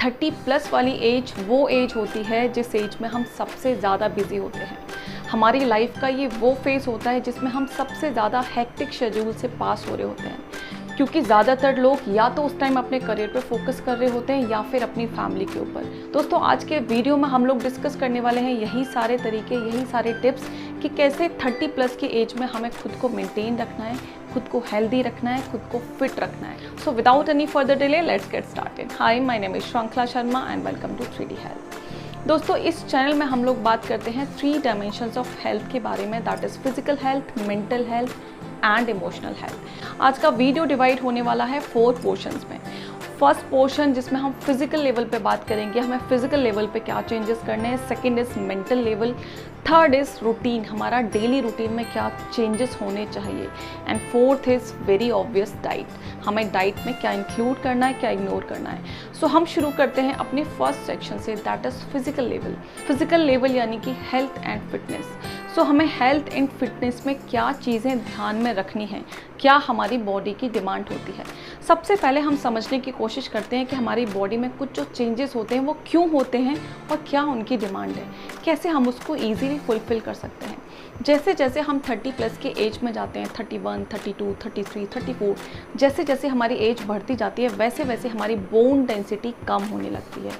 30 plus वाली as वो as होती है जिस एज में हम सबसे ज़्यादा बिजी होते हैं। हमारी लाइफ का ये वो फेज़ होता है जिसमें हम सबसे ज़्यादा हेक्टिक शेड्यूल से पास हो रहे होते हैं, क्योंकि ज़्यादातर लोग या तो उस टाइम अपने करियर पे फोकस कर रहे होते हैं या फिर अपनी फैमिली के ऊपर। दोस्तों, आज के वीडियो में हम लोग डिस्कस करने वाले हैं यही सारे तरीके, यही सारे टिप्स कि कैसे 30 प्लस की एज में हमें खुद को मेंटेन रखना है, खुद को हेल्दी रखना है, खुद को फिट रखना है। So without any further delay let's get started. Hi, my name is Shrinkhala Sharma and welcome to 3D health. दोस्तों, इस चैनल में हम लोग बात करते हैं 3 डायमेंशंस ऑफ हेल्थ के बारे में, that is physical health, mental health and emotional health. आज का वीडियो डिवाइड होने वाला है 4 पोर्शंस में। फर्स्ट पोर्शन जिसमें हम फिजिकल लेवल पे बात करेंगे, हमें फिजिकल लेवल पे क्या चेंजेस करने हैं। Second is mental level. Third is routine, हमारा डेली रूटीन में क्या चेंजेस होने चाहिए। And fourth is very obvious, diet, हमें डाइट में क्या इंक्लूड करना है, क्या इग्नोर करना है। सो हम शुरू करते हैं अपने फर्स्ट सेक्शन से, that is physical level. Physical level यानी कि हेल्थ एंड फिटनेस। सो हमें हेल्थ एंड फिटनेस में क्या चीज़ें ध्यान में रखनी हैं, क्या हमारी बॉडी की डिमांड होती है। सबसे पहले हम समझने की कोशिश करते हैं कि हमारी बॉडी में कुछ जो चेंजेस होते हैं वो क्यों होते हैं और क्या उनकी डिमांड है, कैसे हम उसको ईजीली फुलफिल कर सकते हैं। जैसे जैसे हम 30 प्लस के एज में जाते हैं, 31, 32, 33, 34, जैसे जैसे हमारी एज बढ़ती जाती है वैसे वैसे हमारी बोन डेंसिटी कम होने लगती है,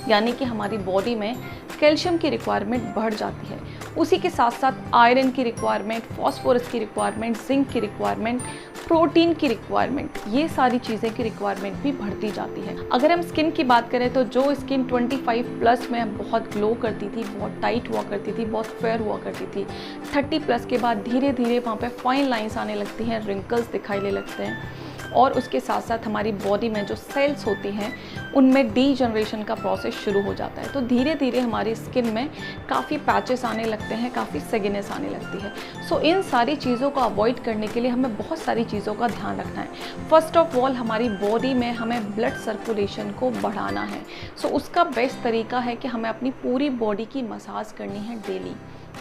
यानी कि हमारी बॉडी में कैल्शियम की रिक्वायरमेंट बढ़ जाती है। उसी के साथ साथ आयरन की रिक्वायरमेंट, फास्फोरस की रिक्वायरमेंट, जिंक की रिक्वायरमेंट, प्रोटीन की रिक्वायरमेंट, ये सारी चीज़ें की रिक्वायरमेंट भी बढ़ती जाती है। अगर हम स्किन की बात करें तो जो स्किन 25 प्लस में बहुत ग्लो करती थी, बहुत टाइट हुआ करती थी, बहुत फेयर हुआ करती थी, 30 प्लस के बाद धीरे धीरे वहाँ पे फाइन लाइंस आने लगती हैं, रिंकल्स दिखाई दे लगते हैं। और उसके साथ साथ हमारी बॉडी में जो सेल्स होती हैं उनमें डीजनरेशन का प्रोसेस शुरू हो जाता है। तो धीरे धीरे हमारी स्किन में काफ़ी पैचेस आने लगते हैं, काफ़ी सेगिनेस आने लगती है। सो इन सारी चीज़ों को अवॉइड करने के लिए हमें बहुत सारी चीज़ों का ध्यान रखना है। फर्स्ट ऑफ ऑल, हमारी बॉडी में हमें ब्लड सर्कुलेशन को बढ़ाना है। सो उसका बेस्ट तरीका है कि हमें अपनी पूरी बॉडी की मसाज करनी है डेली।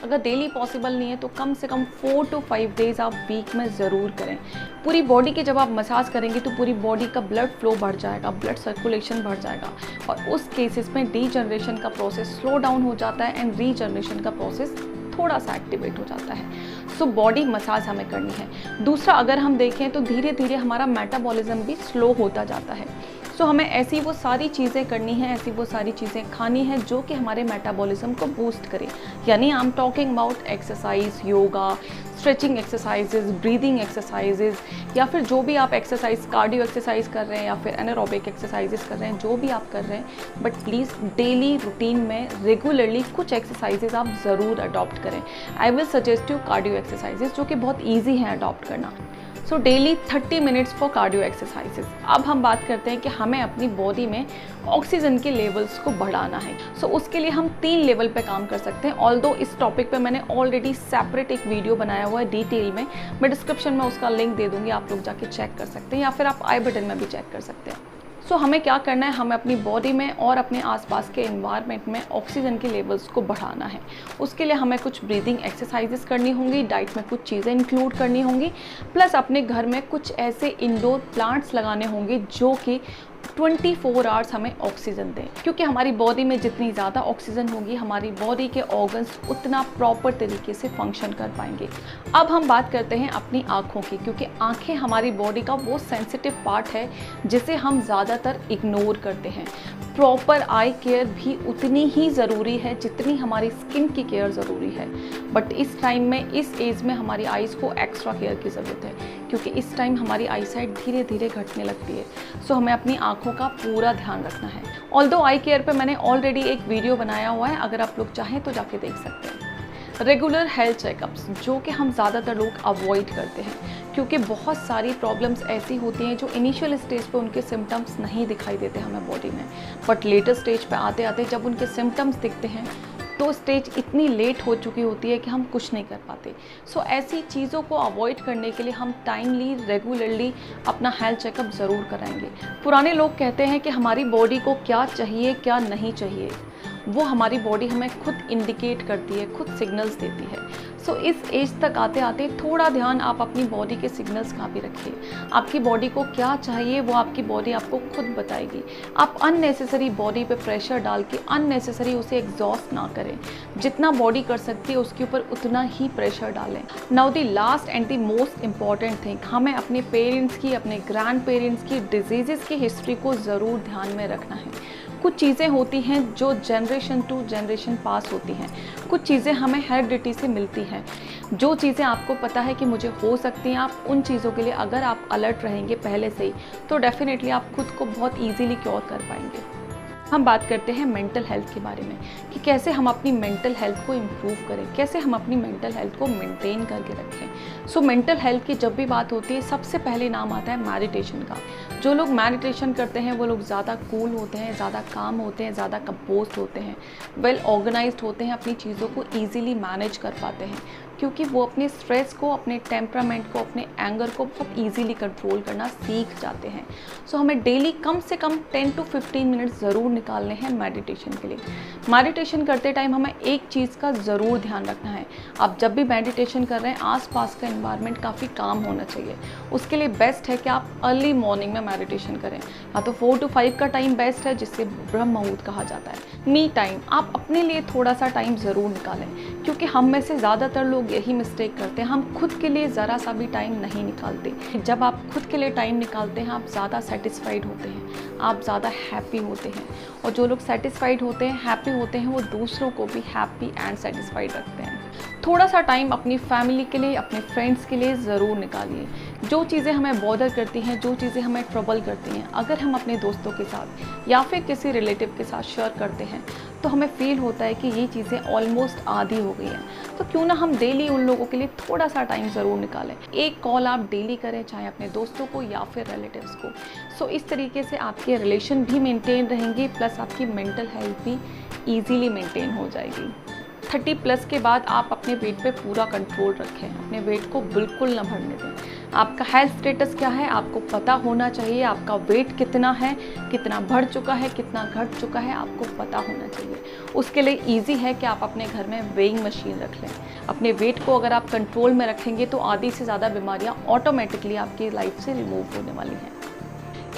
अगर डेली पॉसिबल नहीं है तो कम से कम 4 to 5 डेज़ आप वीक में ज़रूर करें। पूरी बॉडी की जब आप मसाज करेंगे तो पूरी बॉडी का ब्लड फ्लो बढ़ जाएगा, ब्लड सर्कुलेशन बढ़ जाएगा और उस केसेस में डीजनरेशन का प्रोसेस स्लो डाउन हो जाता है एंड रीजनरेशन का प्रोसेस थोड़ा सा एक्टिवेट हो जाता है। सो बॉडी मसाज हमें करनी है। दूसरा, अगर हम देखें तो धीरे धीरे हमारा मेटाबॉलिज्म भी स्लो होता जाता है। सो हमें ऐसी वो सारी चीज़ें करनी है, ऐसी वो सारी चीज़ें खानी है जो कि हमारे मेटाबॉलिज्म को बूस्ट करे। यानी I am talking about exercise, yoga, stretching exercises, breathing exercises, या फिर जो भी आप एक्सरसाइज, कार्डियो एक्सरसाइज कर रहे हैं या फिर एनारोबिक एक्सरसाइजेज कर रहे हैं, जो भी आप कर रहे हैं, बट प्लीज़ डेली रूटीन में रेगुलरली कुछ एक्सरसाइजेज आप ज़रूर अडॉप्ट करें। I will suggest you cardio exercises जो कि बहुत ईजी हैं अडॉप्ट करना। So daily 30 minutes for cardio exercises. अब हम बात करते हैं कि हमें अपनी बॉडी में ऑक्सीजन के लेवल्स को बढ़ाना है। सो उसके लिए हम 3 लेवल पे काम कर सकते हैं। ऑल्दो इस टॉपिक पे मैंने ऑलरेडी सेपरेट एक वीडियो बनाया हुआ है डिटेल में, मैं डिस्क्रिप्शन में उसका लिंक दे दूँगी, आप लोग जाके चेक कर सकते हैं या फिर आप आई बटन में भी चेक कर सकते हैं। सो हमें क्या करना है, हमें अपनी बॉडी में और अपने आसपास के एनवायरनमेंट में ऑक्सीजन के लेवल्स को बढ़ाना है। उसके लिए हमें कुछ ब्रीदिंग एक्सरसाइजेस करनी होंगी, डाइट में कुछ चीज़ें इंक्लूड करनी होंगी, प्लस अपने घर में कुछ ऐसे इंडोर प्लांट्स लगाने होंगे जो कि 24 आवर्स हमें ऑक्सीजन दें, क्योंकि हमारी बॉडी में जितनी ज़्यादा ऑक्सीजन होगी हमारी बॉडी के ऑर्गन्स उतना प्रॉपर तरीके से फंक्शन कर पाएंगे। अब हम बात करते हैं अपनी आँखों की, क्योंकि आँखें हमारी बॉडी का वो सेंसिटिव पार्ट है जिसे हम ज़्यादातर इग्नोर करते हैं। प्रॉपर आई केयर भी उतनी ही ज़रूरी है जितनी हमारी स्किन की केयर ज़रूरी है, बट इस टाइम में, इस एज में हमारी आइज़ को एक्स्ट्रा केयर की ज़रूरत है, क्योंकि इस टाइम हमारी आई साइट धीरे धीरे घटने लगती है। सो हमें अपनी आँखों का पूरा ध्यान रखना है। ऑल्दो आई केयर पे मैंने ऑलरेडी एक वीडियो बनाया हुआ है, अगर आप लोग चाहें तो जाके देख सकते हैं। रेगुलर हेल्थ चेकअप्स जो कि हम ज़्यादातर लोग अवॉइड करते हैं, क्योंकि बहुत सारी प्रॉब्लम्स ऐसी होती हैं जो इनिशियल स्टेज पे उनके सिम्टम्स नहीं दिखाई देते हमें बॉडी में, बट लेटर स्टेज पे आते आते जब उनके सिम्टम्स दिखते हैं तो स्टेज इतनी लेट हो चुकी होती है कि हम कुछ नहीं कर पाते। सो ऐसी चीज़ों को अवॉइड करने के लिए हम टाइमली, रेगुलरली अपना हेल्थ चेकअप ज़रूर कराएंगे। पुराने लोग कहते हैं कि हमारी बॉडी को क्या चाहिए, क्या नहीं चाहिए, वो हमारी बॉडी हमें खुद इंडिकेट करती है, खुद सिग्नल्स देती है। सो इस एज तक आते आते थोड़ा ध्यान आप अपनी बॉडी के सिग्नल्स का भी रखिए। आपकी बॉडी को क्या चाहिए वो आपकी बॉडी आपको खुद बताएगी। आप अननेसेसरी बॉडी पे प्रेशर डाल के अननेसेसरी उसे एग्जॉस्ट ना करें। जितना बॉडी कर सकती है उसके ऊपर उतना ही प्रेशर डालें। Now the last and the most important thing, हमें अपने पेरेंट्स की, अपने ग्रैंड पेरेंट्स की डिजीज़ की हिस्ट्री को ज़रूर ध्यान में रखना है। कुछ चीज़ें होती हैं जो जनरेशन टू जनरेशन पास होती हैं, कुछ चीज़ें हमें हेरिडिटी से मिलती हैं। जो चीज़ें आपको पता है कि मुझे हो सकती हैं, आप उन चीज़ों के लिए अगर आप अलर्ट रहेंगे पहले से ही, तो डेफिनेटली आप खुद को बहुत ईजीली क्योर कर पाएंगे। हम बात करते हैं मेंटल हेल्थ के बारे में कि कैसे हम अपनी मेंटल हेल्थ को इम्प्रूव करें, कैसे हम अपनी मेंटल हेल्थ को मेंटेन करके रखें। सो मेंटल हेल्थ की जब भी बात होती है सबसे पहले नाम आता है मेडिटेशन का। जो लोग मेडिटेशन करते हैं वो लोग ज़्यादा कूल होते हैं, ज़्यादा काम होते हैं, ज़्यादा कंपोज्ड होते हैं, वेल ऑर्गेनाइज्ड होते हैं, अपनी चीज़ों को ईजिली मैनेज कर पाते हैं, क्योंकि वो अपने स्ट्रेस को, अपने टेम्परामेंट को, अपने एंगर को बहुत ईजिली कंट्रोल करना सीख जाते हैं। सो हमें डेली कम से कम 10 to 15 मिनट्स ज़रूर निकालने हैं मेडिटेशन के लिए। मेडिटेशन करते टाइम हमें एक चीज़ का ज़रूर ध्यान रखना है, आप जब भी मेडिटेशन कर रहे हैं आसपास का एनवायरनमेंट काफ़ी काम होना चाहिए। उसके लिए बेस्ट है कि आप अर्ली मॉर्निंग में मेडिटेशन करें, या तो 4 to 5 का टाइम बेस्ट है जिससे ब्रह्म मुहूर्त कहा जाता है। मी टाइम, आप अपने लिए थोड़ा सा टाइम ज़रूर निकालें, क्योंकि हम में से ज़्यादातर लोग यही मिस्टेक करते हैं, हम खुद के लिए ज़रा सा भी टाइम नहीं निकालते। जब आप खुद के लिए टाइम निकालते हैं आप ज़्यादा सेटिस्फाइड होते हैं, आप ज़्यादा हैप्पी होते हैं, और जो लोग सेटिस्फाइड होते हैं, हैप्पी होते हैं, वो दूसरों को भी हैप्पी एंड सेटिस्फाइड रखते हैं। थोड़ा सा टाइम अपनी फैमिली के लिए, अपने फ्रेंड्स के लिए ज़रूर निकालिए। जो चीज़ें हमें बॉदर करती हैं, जो चीज़ें हमें ट्रबल करती हैं, अगर हम अपने दोस्तों के साथ या फिर किसी रिलेटिव के साथ शेयर करते हैं तो हमें फील होता है कि ये चीज़ें ऑलमोस्ट आधी हो गई हैं। तो क्यों ना हम डेली उन लोगों के लिए थोड़ा सा टाइम ज़रूर निकालें। एक कॉल आप डेली करें, चाहे अपने दोस्तों को या फिर रिलेटिव्स को। सो इस तरीके से आपके रिलेशन भी मेंटेन रहेंगे, प्लस आपकी मेंटल हेल्थ भी ईजीली मेंटेन हो जाएगी। 30+ के बाद आप अपने वेट पे पूरा कंट्रोल रखें, अपने वेट को बिल्कुल ना बढ़ने दें। आपका हेल्थ स्टेटस क्या है आपको पता होना चाहिए, आपका वेट कितना है, कितना बढ़ चुका है, कितना घट चुका है, आपको पता होना चाहिए। उसके लिए इजी है कि आप अपने घर में वेइंग मशीन रख लें। अपने वेट को अगर आप कंट्रोल में रखेंगे तो आधी से ज़्यादा बीमारियाँ ऑटोमेटिकली आपकी लाइफ से रिमूव होने वाली हैं।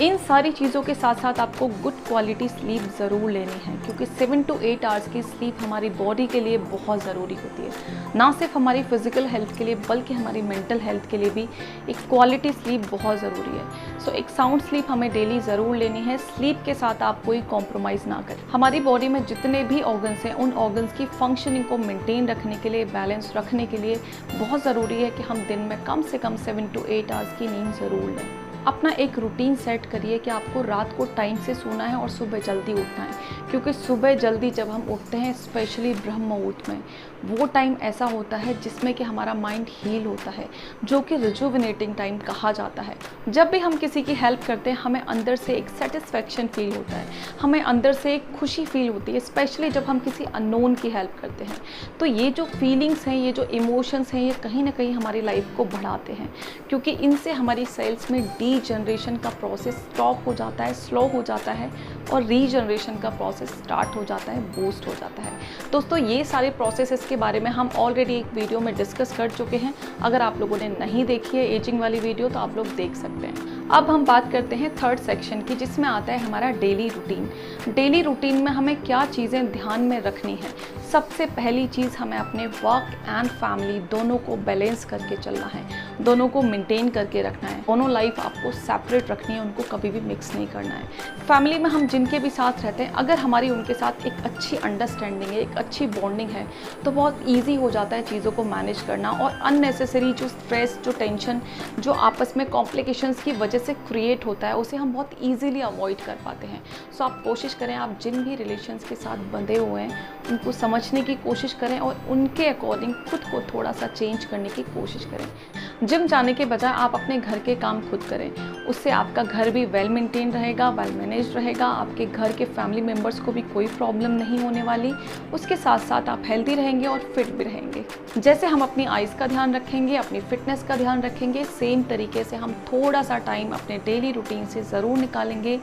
इन सारी चीज़ों के साथ साथ आपको गुड क्वालिटी स्लीप ज़रूर लेनी है, क्योंकि 7 to 8 आवर्स की स्लीप हमारी बॉडी के लिए बहुत ज़रूरी होती है। ना सिर्फ हमारी फिज़िकल हेल्थ के लिए बल्कि हमारी मेंटल हेल्थ के लिए भी एक क्वालिटी स्लीप बहुत ज़रूरी है। सो एक साउंड स्लीप हमें डेली ज़रूर लेनी है। स्लीप के साथ आप कोई कॉम्प्रोमाइज़ ना करें। हमारी बॉडी में जितने भी ऑर्गन्स हैं उन ऑर्गन्स की फंक्शनिंग को मेंटेन रखने के लिए, बैलेंस रखने के लिए बहुत ज़रूरी है कि हम दिन में कम से कम 7 to 8 आवर्स की नींद ज़रूर लें। अपना एक रूटीन सेट करिए कि आपको रात को टाइम से सोना है और सुबह जल्दी उठना है, क्योंकि सुबह जल्दी जब हम उठते हैं स्पेशली ब्रह्म मुहूर्त में, वो टाइम ऐसा होता है जिसमें कि हमारा माइंड हील होता है, जो कि रिजुविनेटिंग टाइम कहा जाता है। जब भी हम किसी की हेल्प करते हैं हमें अंदर से एक सेटिस्फेक्शन फील होता है, हमें अंदर से एक खुशी फील होती है, स्पेशली जब हम किसी अननोन की हेल्प करते हैं। तो ये जो फीलिंग्स हैं, ये जो इमोशंस हैं, ये कहीं ना कहीं हमारी लाइफ को बढ़ाते हैं, क्योंकि इनसे हमारी सेल्स में रीजनरेशन का प्रोसेस स्टॉप हो जाता है, स्लो हो जाता है, और रीजनरेशन का प्रोसेस स्टार्ट हो जाता है, बूस्ट हो जाता है। दोस्तों ये सारे प्रोसेसेस के बारे में हम ऑलरेडी एक वीडियो में डिस्कस कर चुके हैं। अगर आप लोगों ने नहीं देखी है एजिंग वाली वीडियो तो आप लोग देख सकते हैं। अब हम बात करते हैं थर्ड सेक्शन की, जिसमें आता है हमारा डेली रूटीन। डेली रूटीन में हमें क्या चीज़ें ध्यान में रखनी है। सबसे पहली चीज़, हमें अपने वर्क एंड फैमिली दोनों को बैलेंस करके चलना है, दोनों को मेंटेन करके रखना है। दोनों लाइफ आपको सेपरेट रखनी है, उनको कभी भी मिक्स नहीं करना है। फैमिली में हम जिनके भी साथ रहते हैं, अगर हमारी उनके साथ एक अच्छी अंडरस्टैंडिंग है, एक अच्छी बॉन्डिंग है, तो बहुत ईजी हो जाता है चीज़ों को मैनेज करना, और अननेसेसरी जो स्ट्रेस, जो टेंशन, जो आपस में कॉम्प्लिकेशंस की वजह से क्रिएट होता है, उसे हम बहुत ईजिली अवॉइड कर पाते हैं। सो आप कोशिश करें, आप जिन भी रिलेशंस के साथ बंधे हुए हैं उनको समझने की कोशिश करें और उनके अकॉर्डिंग खुद को थोड़ा सा चेंज करने की कोशिश करें। जिम जाने के बजाय आप अपने घर के काम खुद करें, उससे आपका घर भी वेल मेंटेन रहेगा, वेल मैनेज रहेगा, आपके घर के फैमिली मेम्बर्स को भी कोई प्रॉब्लम नहीं होने वाली। उसके साथ साथ आप हेल्दी रहेंगे और फिट भी रहेंगे। जैसे हम अपनी आइज़ का ध्यान रखेंगे, अपनी फिटनेस का ध्यान रखेंगे, सेम तरीके से हम थोड़ा सा टाइम अपने डेली रूटीन से ज़रूर निकालेंगे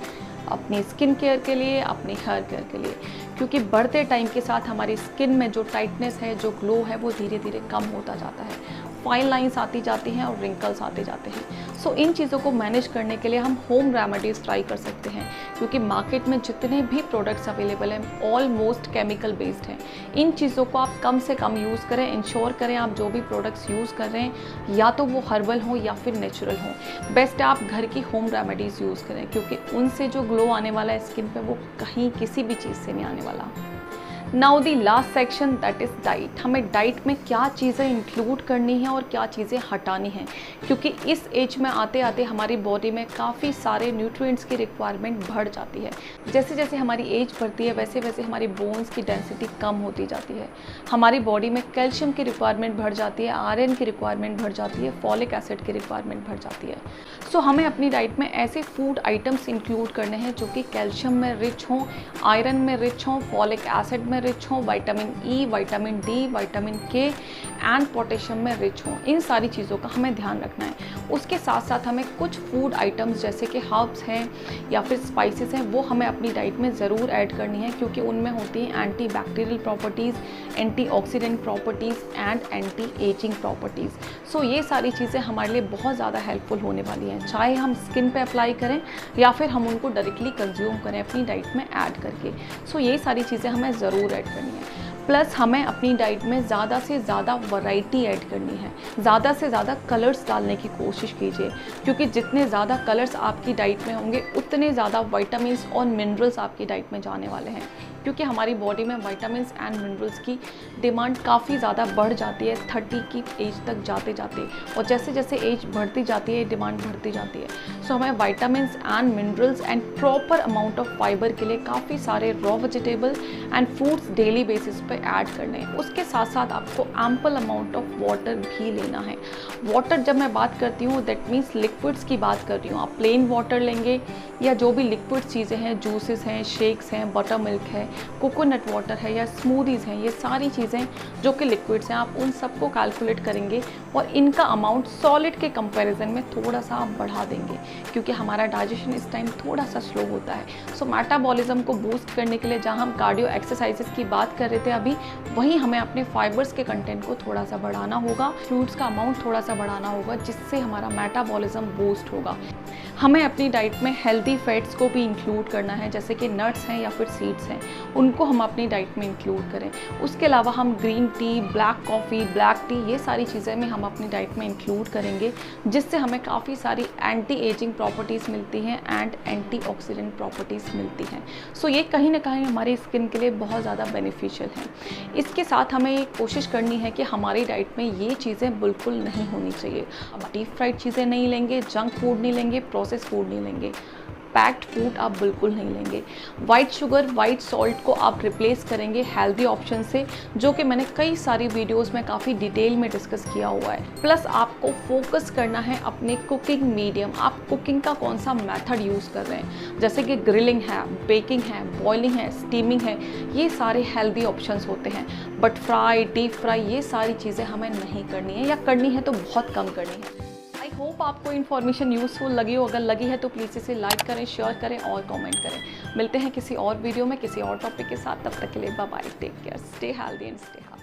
अपनी स्किन केयर के लिए, अपनी हेयर केयर के लिए, क्योंकि बढ़ते टाइम के साथ हमारी स्किन में जो टाइटनेस है, जो ग्लो है, वो धीरे धीरे कम होता जाता है, फाइन लाइंस आती जाती हैं और रिंकल्स आते जाते हैं। सो इन चीज़ों को मैनेज करने के लिए हम होम रेमेडीज़ ट्राई कर सकते हैं, क्योंकि मार्केट में जितने भी प्रोडक्ट्स अवेलेबल हैं ऑलमोस्ट केमिकल बेस्ड हैं। इन चीज़ों को आप कम से कम यूज़ करें, इंश्योर करें आप जो भी प्रोडक्ट्स यूज़ कर रहे हैं या तो वो हर्बल हो या फिर नेचुरल हो। बेस्ट आप घर की होम रेमेडीज़ यूज़ करें, क्योंकि उनसे जो ग्लो आने वाला है स्किन पे वो कहीं किसी भी चीज़ से नहीं आने वाला। Now the last section, that is diet. हमें डाइट में क्या चीज़ें इंक्लूड करनी है और क्या चीज़ें हटानी हैं, क्योंकि इस एज में आते आते हमारी बॉडी में काफ़ी सारे न्यूट्रिएंट्स की रिक्वायरमेंट बढ़ जाती है। जैसे जैसे हमारी एज बढ़ती है वैसे वैसे हमारी बोन्स की डेंसिटी कम होती जाती है, हमारी बॉडी में कैल्शियम की रिक्वायरमेंट बढ़ जाती है, आयरन की रिक्वायरमेंट बढ़ जाती है, फॉलिक एसिड की रिक्वायरमेंट बढ़ जाती है। सो हमें अपनी डाइट में ऐसे फूड आइटम्स इंक्लूड करने हैं जो कि कैल्शियम में रिच हों, आयरन में रिच हों, फॉलिक एसिड में रिच हों, vitamin E, vitamin D, vitamin के एंड पोटेशियम में रिच हों। इन सारी चीज़ों का हमें ध्यान रखना है। उसके साथ साथ हमें कुछ फूड आइटम्स जैसे कि हर्ब्स हैं या फिर स्पाइसेस हैं वो हमें अपनी डाइट में ज़रूर ऐड करनी है, क्योंकि उनमें होती हैं anti bacterial properties, antioxidant properties and anti ageing properties. So ये सारी चीज़ें हमारे लिए बहुत ज़्यादा हेल्पफुल होने वाली हैं, चाहे हम स्किन पे अप्लाई करें या फिर हम उनको डायरेक्टली कंज्यूम करें अपनी डाइट में ऐड करके। सो ये सारी चीज़ें हमें ज़रूर ऐड करनी है। प्लस हमें अपनी डाइट में ज़्यादा से ज़्यादा वैरायटी ऐड करनी है, ज़्यादा से ज़्यादा कलर्स डालने की कोशिश कीजिए, क्योंकि जितने ज़्यादा कलर्स आपकी डाइट में होंगे उतने ज़्यादा विटामिन्स और मिनरल्स आपकी डाइट में जाने वाले हैं, क्योंकि हमारी बॉडी में विटामिन्स एंड मिनरल्स की डिमांड काफ़ी ज़्यादा बढ़ जाती है 30 की एज तक जाते जाते, और जैसे जैसे एज बढ़ती जाती है डिमांड बढ़ती जाती है। सो हमें vitamins and minerals and proper amount of fibre के लिए काफ़ी सारे raw vegetable and fruits daily basis पे ऐड करने हैं। उसके साथ साथ आपको एम्पल अमाउंट ऑफ वाटर भी लेना है। वाटर जब मैं बात करती हूँ दैट मीन्स लिक्विड्स की बात कर रही हूँ। आप प्लेन वाटर लेंगे या जो भी लिक्विड चीज़ें हैं, जूसेस हैं, शेक्स हैं, बटर मिल्क है, कोकोनट वाटर है या स्मूदीज़ हैं, ये सारी चीज़ें जो कि लिक्विड्स हैं आप उन सबको कैलकुलेट करेंगे और इनका अमाउंट सॉलिड के कंपैरिजन में थोड़ा सा आप बढ़ा देंगे, क्योंकि हमारा डाइजेशन इस टाइम थोड़ा सा स्लो होता है। सो मेटाबॉलिज्म को बूस्ट करने के लिए जहाँ हम कार्डियो एक्सरसाइजेस की बात कर रहे थे अभी, वहीं हमें अपने फाइबर्स के कंटेंट को थोड़ा सा बढ़ाना होगा, फ्रूट्स का अमाउंट थोड़ा सा बढ़ाना होगा, जिससे हमारा मेटाबॉलिज्म बूस्ट होगा। हमें अपनी डाइट में हेल्दी फैट्स को भी इंक्लूड करना है, जैसे कि नट्स हैं या फिर सीड्स हैं, उनको हम अपनी डाइट में इंक्लूड करें। उसके अलावा हम green tea, black coffee, black T, ये सारी चीज़ें में हम अपनी डाइट में इंक्लूड करेंगे, जिससे हमें काफ़ी सारी एंटी एजिंग प्रॉपर्टीज़ मिलती हैं एंड एंटीऑक्सीडेंट प्रॉपर्टीज़ मिलती हैं। सो ये कहीं ना कहीं हमारी स्किन के लिए बहुत ज़्यादा बेनिफिशियल हैं। इसके साथ हमें ये कोशिश करनी है कि हमारी डाइट में ये चीज़ें बिल्कुल नहीं होनी चाहिए। अब डीप फ्राइड चीज़ें नहीं लेंगे, जंक फूड नहीं लेंगे, प्रोसेस फूड नहीं लेंगे, पैक्ड फूड आप बिल्कुल नहीं लेंगे। वाइट शुगर, वाइट सॉल्ट को आप रिप्लेस करेंगे हेल्दी ऑप्शन से, जो कि मैंने कई सारी वीडियोस में काफ़ी डिटेल में डिस्कस किया हुआ है। प्लस आपको फोकस करना है अपने कुकिंग मीडियम, आप कुकिंग का कौन सा मेथड यूज़ कर रहे हैं, जैसे कि ग्रिलिंग है, बेकिंग है, बॉइलिंग है, स्टीमिंग है, ये सारे हेल्दी ऑप्शंस होते हैं। बट फ्राई, डीप फ्राई, ये सारी चीज़ें हमें नहीं करनी है, या करनी है तो बहुत कम करनी है। आई होप आपको इन्फॉर्मेशन यूज़फुल लगी हो। अगर लगी है तो प्लीज़ इसे लाइक करें, शेयर करें और कमेंट करें। मिलते हैं किसी और वीडियो में किसी और टॉपिक के साथ, तब तक के लिए bye bye, take care, stay healthy and stay happy.